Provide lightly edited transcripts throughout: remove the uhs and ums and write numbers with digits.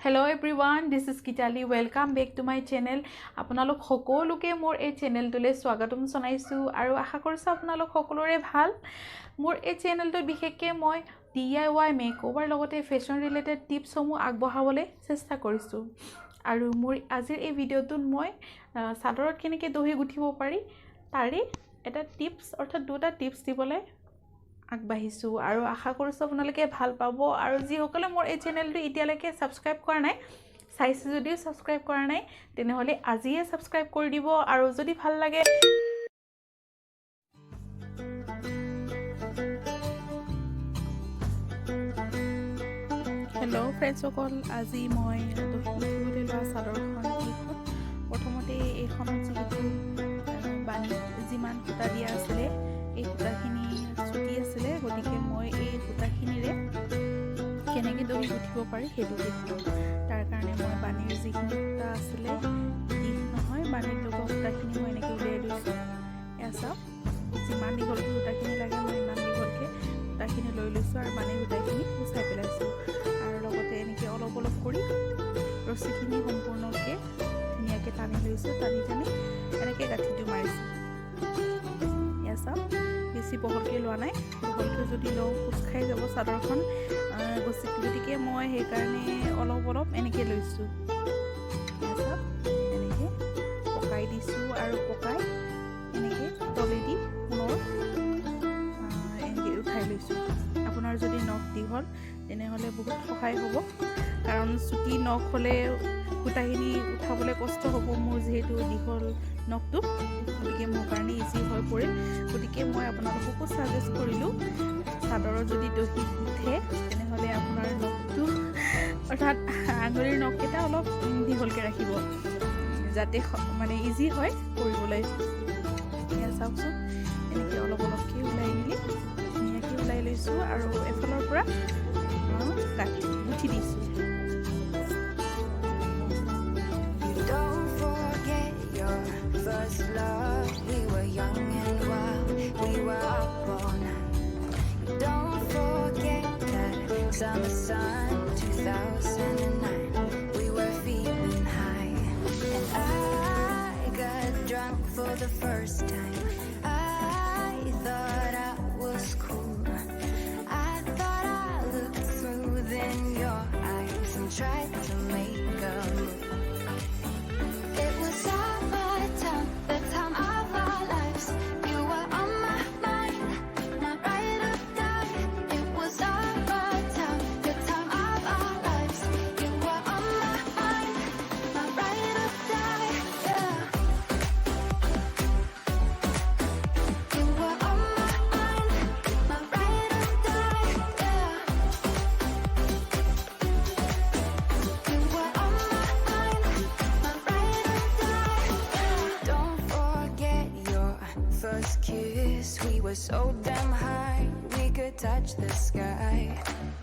Hello everyone, this is Kitali. Welcome back to my channel. আপোনালোক সকলোকে মোৰ এই চেনেলটোলে স্বাগতম জনাইছো আৰু আশা কৰিছো আপোনালোক সকলোৰে ভাল। মোৰ এই চেনেলটোত বিশেষকৈ মই DIY মেকওভাৰ লগতে ফেশ্বন ৰিলেটেড টিপছসমূহ আগবঢ়াবলৈ চেষ্টা কৰিছো। আৰু মোৰ আজিৰ এই ভিডিঅ'টোত মই চাদৰত কেনেকৈ দহি গুঠিব পাৰি তাৰে এটা টিপছ অৰ্থাৎ দুটা টিপছ দিবলৈ আগবাঢ়িছো আৰু আশা কৰিছো আপোনালোকে ভাল পাব আৰু যিসকলে মোৰ এই চেনেলটো এতিয়ালৈকে সাবস্ক্ৰাইব কৰা নাই চাইছে যদিও সাবস্ক্ৰাইব কৰা নাই তেনেহলে আজিয়ে সাবস্ক্ৰাইব কৰি দিব আৰু যদি ভাল লাগে হেল্ল' ফ্ৰেণ্ডসকল আজি মই দহিবলৈ লোৱা চাদৰখন প্ৰথমতে এইখনত যিহেতু বাণী যিমান সূতা দিয়া আছিলে এই সূতাখিনি ছুটি আছিলে গতিকে মই এই সূতাখিনিৰে কেনেকৈ দহি গুঠিব পাৰি সেইটো দেখাম তাৰ কাৰণে মই বাণীৰ যিখিনি সূতা আছিলে দিশ নহয় বাণীৰ লগৰ সূতাখিনি মই এনেকৈ উলিয়াই লৈছোঁ এয়া চাওক যিমান দীঘলকৈ সূতাখিনি লাগে মই ইমান দীঘলকৈ সূতাখিনি লৈ লৈছোঁ আৰু বাণীৰ সূতাখিনি গুচাই পেলাইছোঁ আৰু লগতে এনেকৈ অলপ অলপ কৰি ৰছীখিনি সম্পূৰ্ণকৈ ধুনীয়াকৈ টানি লৈছোঁ টানি এনেকৈ গাঁঠিটো মাৰিছোঁ এয়া চাওক বেছি বহলকৈ লোৱা নাই বহলকৈ যদি লওঁ কোচ খাই যাব চাদৰখন গতিকে মই সেইকাৰণে অলপ অলপ এনেকৈ লৈছোঁ এনেকৈ পকাই দিছোঁ আৰু পকাই এনেকৈ তলেদি পুনৰ এনেকৈ উঠাই লৈছোঁ আপোনাৰ যদি নখ দীঘল তেনেহ'লে বহুত সহায় হ'ব কাৰণ চুটি নখ হ'লে সূতাখিনি উঠাবলৈ কষ্ট হ'ব মোৰ যিহেতু দীঘল নখটো গতিকে মোৰ কাৰণে ইজি হৈ পৰিল গতিকে মই আপোনালোককো ছাজেষ্ট কৰিলোঁ চাদৰৰ যদি দহি উঠে তেনেহ'লে আপোনাৰ নখটো অৰ্থাৎ আঙুলিৰ নখকেইটা অলপ দীঘলকৈ ৰাখিব যাতে মানে ইজি হয় কৰিবলৈ এয়া চাওকচোন এনেকৈ অলপ অলপকৈ ওলাই মেলি ধুনীয়াকৈ ওলাই লৈছোঁ আৰু এফালৰ পৰা গুঠি দিছোঁ First love, we were young and wild, we were up all night. Don't forget that summer sun, 2009. We were feeling high, and I got drunk for the first time. I thought I was cool. I thought I looked smooth in your eyes and tried to make a move. It was the time of our lives. You were on my mind, my ride or die. It was our time, the time of our lives. You were on my mind, my ride or die. Yeah. You were on my mind, my ride or die. Yeah. You were on my mind, my ride or die. Yeah. Don't forget your first kiss. We were so damn high, we could touch the sky.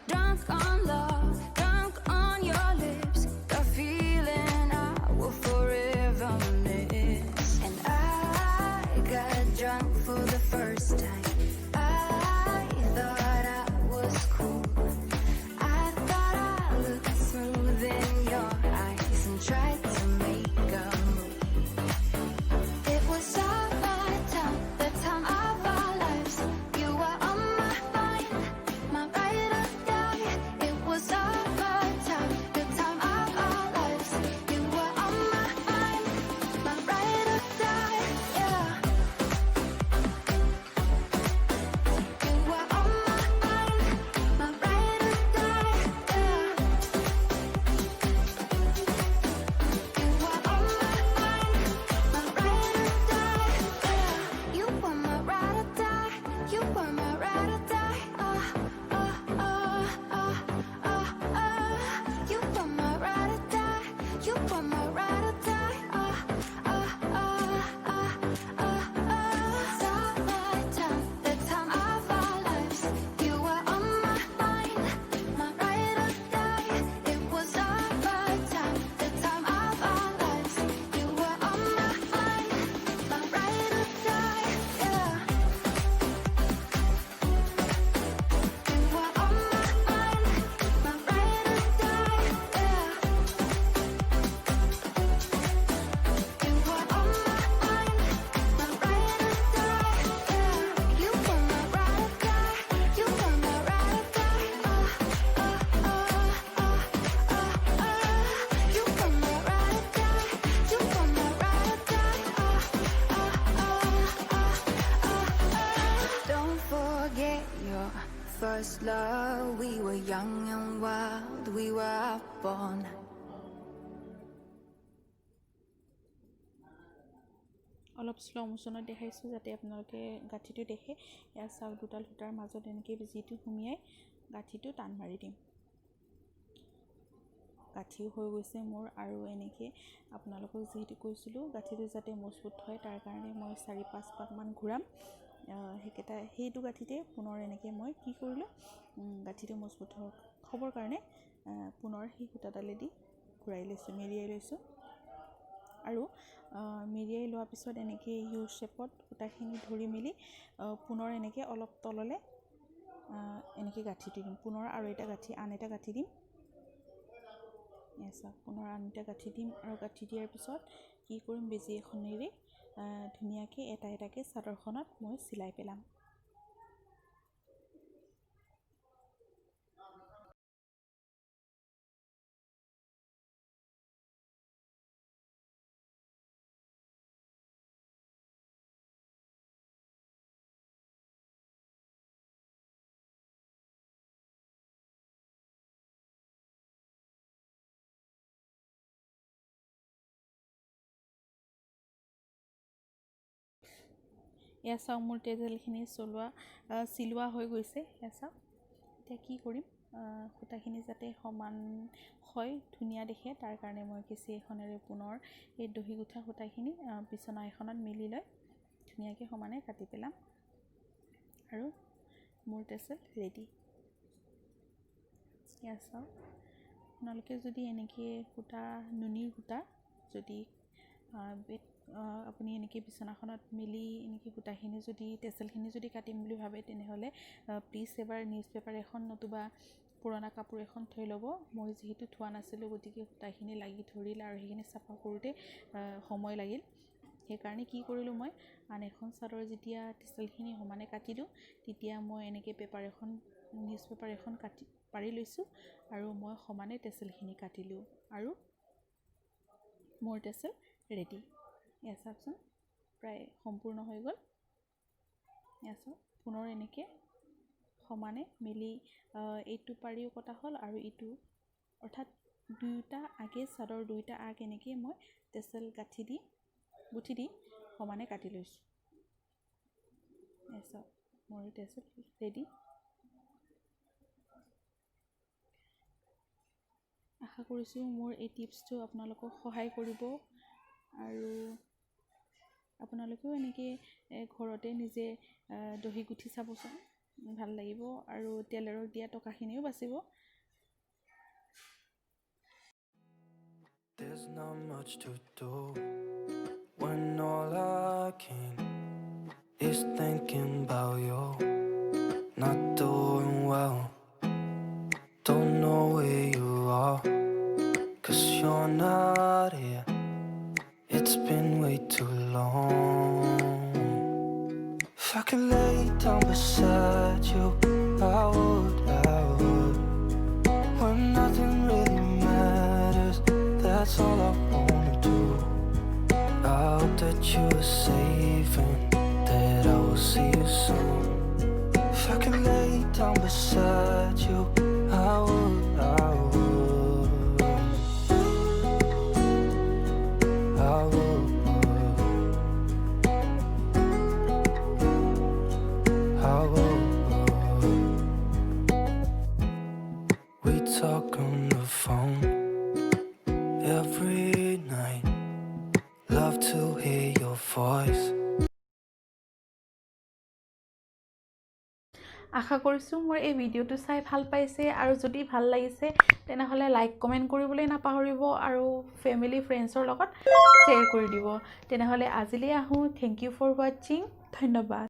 Drunk on love, drunk on your lips. The feeling I will forever miss. And I got drunk for the first time. I thought I was cool. I thought I looked smooth in your eyes and tried to make a move. It was our time, the time of our lives. You were on my mind, my first love. We were young and wild, we were up all night. অলপ slow মোশনত দেখাইছোঁ যাতে আপোনালোকে গাঁঠিটো দেখে ইয়াৰ চাওক দুটাল সূতাৰ মাজত এনেকৈ বেজিটো সুমিয়াই গাঁঠিটো টান মাৰি দিম গাঁঠিও হৈ গৈছে মোৰ আৰু এনেকৈ আপোনালোকক যিহেতু কৈছিলোঁ গাঁঠিটো যাতে মজবুত হয় তাৰ কাৰণে মই 4-5 পাকমান ঘূৰাম সেইটো গাঁঠিতে পুনৰ এনেকৈ মই কি কৰিলোঁ গাঁঠিটো মজবুত হ'বৰ কাৰণে পুনৰ সেই সূতাডালেদি ঘূৰাই লৈছোঁ মেৰিয়াই লৈছোঁ আৰু মেৰিয়াই লোৱাৰ পিছত এনেকৈ ইউ শেপত সূতাখিনি ধৰি মেলি পুনৰ এনেকৈ অলপ তললৈ এনেকৈ গাঁঠিটো দিম পুনৰ আৰু আন এটা গাঁঠি দিম পুনৰ আন এটা গাঁঠি দিম আৰু গাঁঠি দিয়াৰ পিছত কি কৰিম বেজি এখনেৰে ধুনীয়াকৈ এটাকৈ চাদৰখনত মই চিলাই পেলাম এয়া চাওক মোৰ টেজেলখিনি চিলোৱা হৈ গৈছে এয়া চাওক এতিয়া কি কৰিম সূতাখিনি যাতে সমান হয় ধুনীয়া দেখে তাৰ কাৰণে মই কেঁচি এখনেৰে পুনৰ এই দহি গুঠা সূতাখিনি বিচনা এখনত মিলি লৈ ধুনীয়াকৈ সমানে কাটি পেলাম আৰু মোৰ টেজেল ৰেডি এয়া চাওক আপোনালোকে যদি এনেকৈ সূতা নুনিৰ সূতা যদি আপুনি এনেকৈ বিচনাখনত মিলি এনেকৈ সূতাখিনি যদি টেচেলখিনি যদি কাটিম বুলি ভাবে তেনেহ'লে প্লিজ এবাৰ নিউজ পেপাৰ এখন নতুবা পুৰণা কাপোৰ এখন থৈ ল'ব মই যিহেতু থোৱা নাছিলোঁ গতিকে সূতাখিনি লাগি ধৰিল আৰু সেইখিনি চাফা কৰোঁতে সময় লাগিল সেইকাৰণে কি কৰিলোঁ মই আন এখন চাদৰ যেতিয়া টেচেলখিনি সমানে কাটি দিওঁ তেতিয়া মই এনেকৈ নিউজ পেপাৰ এখন পাৰি লৈছোঁ আৰু মই সমানে টেচেলখিনি কাটিলোঁ আৰু মোৰ টেচেল ৰেডি এয়া চাওকচোন প্ৰায় সম্পূৰ্ণ হৈ গ'ল এয়া চাওক পুনৰ এনেকৈ সমানে মিলি এইটো পাৰিও কটা হ'ল আৰু ইটো অৰ্থাৎ দুয়োটা আগে চাদৰ দুয়োটা আগ এনেকৈ মই টেচেল গুঠি দি সমানে কাটি লৈছোঁ এয়া চাওক মোৰ টেচেল ৰেডি আশা কৰিছোঁ মোৰ এই টিপছটো আপোনালোকক সহায় কৰিব আৰু আপোনালোকেও এনেকৈ ঘৰতে নিজে দহি গুঠি চাবচোন ভাল লাগিব আৰু টেইলাৰক দিয়া টকাখিনিও বাচিব There's not much to do when all I can is thinking about you. Not doing well, don't know where you are, 'cause you're not here. It's been way too long. If I could lay down beside you, I would. When nothing really matters, that's all I wanna do. I hope that you are safe and that I will see you soon. If I could lay down beside you, I would. We talk on the phone every night. Love to hear your voice. আশা কৰিছোঁ মোৰ এই ভিডিঅ'টো চাই ভাল পাইছে আৰু যদি ভাল লাগিছে তেনেহ'লে লাইক কমেণ্ট কৰিবলৈ নাপাহৰিব আৰু ফেমিলি ফ্ৰেণ্ডছৰ লগত শ্বেয়াৰ কৰি দিব তেনেহ'লে আজিলৈ আহোঁ থেংক ইউ ফৰ ৱাচিং ধন্যবাদ